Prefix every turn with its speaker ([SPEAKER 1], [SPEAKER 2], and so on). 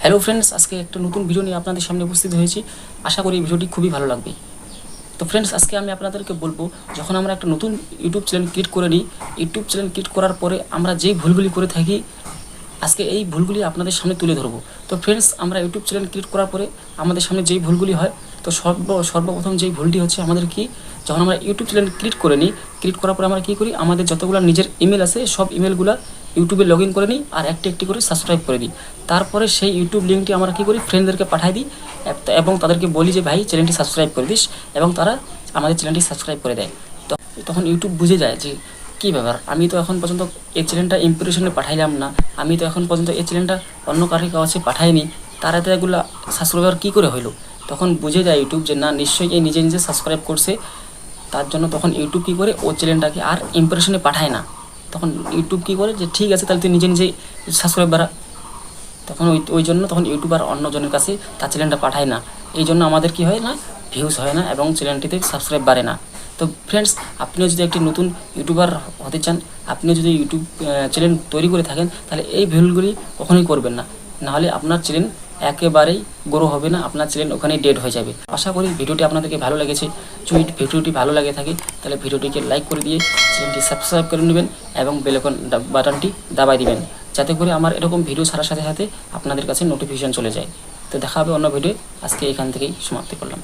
[SPEAKER 1] Hello friends, আজকে একটা নতুন ভিডিও নিয়ে আপনাদের সামনে উপস্থিত হয়েছি। আশা করি ভিডিওটি খুবই ভালো লাগবে। তো ফ্রেন্ডস, আজকে আমি আপনাদেরকে বলবো, যখন আমরা একটা নতুন ইউটিউব চ্যানেল ক্রিয়েট করে নিই, ইউটিউব চ্যানেল ক্রিয়েট করার পরে আমরা যেই ভুলগুলি করে থাকি, আজকে এই ভুলগুলি আপনাদের সামনে তুলে ধরবো। তো ফ্রেন্ডস, আমরা ইউটিউব চ্যানেল ক্রিয়েট করার পরে আমাদের সামনে যেই ভুলগুলি হয়, তো সর্বপ্রথম যেই ভুলটি হচ্ছে আমাদের কি, যখন আমরা ইউটিউব চ্যানেল ক্রিয়েট করে নিই, ক্রিয়েট করার পরে আমরা কী করি, আমাদের যতগুলো নিজের ইমেল আছে সব ইমেলগুলো ইউটিউবে লগ ইন করে নিই আর একটি একটি করে সাবস্ক্রাইব করে দিই। তারপরে সেই ইউটিউব লিঙ্কটি আমরা কী করি, ফ্রেন্ডদেরকে পাঠাই দিই এবং তাদেরকে বলি যে ভাই চ্যানেলটি সাবস্ক্রাইব করে দিস, এবং তারা আমাদের চ্যানেলটি সাবস্ক্রাইব করে দেয়। তো তখন ইউটিউব বুঝে যায় যে কী ব্যাপার, আমি তো এখন পর্যন্ত এই চ্যানেলটা ইমপ্রেশনে পাঠাইলাম না, আমি তো এখন পর্যন্ত এই চ্যানেলটা অন্য কারোর কাছে পাঠাইনি, তারা তো এগুলো সাবস্ক্রাইবার কী করে হইলো। তখন বুঝে যায় ইউটিউব যে না, নিশ্চয়ই এই নিজে নিজে সাবস্ক্রাইব করছে। তার জন্য তখন ইউটিউব কী করে, ও চ্যানেলটাকে আর ইমপ্রেশনে পাঠায় না। তখন ইউটিউব কী করে যে ঠিক আছে, তাহলে তুই নিজে নিজেই সাবস্ক্রাইব বাড়া। তখন ওই জন্য তখন ইউটিউব আর অন্যজনের কাছে তার চ্যানেলটা পাঠায় না। এই জন্য আমাদের কী হয় না, ভিউজ হয় না এবং চ্যানেলটিতে সাবস্ক্রাইব বাড়ে না। তো ফ্রেন্ডস, আপনিও যদি একটি নতুন ইউটিউবার হতে চান, আপনিও যদি ইউটিউব চ্যানেল তৈরি করে থাকেন, তাহলে এই ভুলগুলি কখনোই করবেন না। নাহলে আপনার চ্যানেল একেবারেই গ্রো হবে না, আপনার চ্যানেল ওখানেই ডেড হয়ে যাবে। আশা করি ভিডিওটি আপনাদেরকে ভালো লেগেছে। যদি ভিডিওটি ভালো লাগে থাকে, তাহলে ভিডিওটিকে লাইক করে দিয়ে চ্যানেলটি সাবস্ক্রাইব করে নেবেন এবং বেল আইকন বাটনটি দাবাই দিবেন, যাতে করে আমার এরকম ভিডিও ছাড়ার সাথে সাথে আপনাদের কাছে নোটিফিকেশন চলে যায়। তো দেখা হবে অন্য ভিডিও। আজকে এখান থেকেই সমাপ্তি করলাম।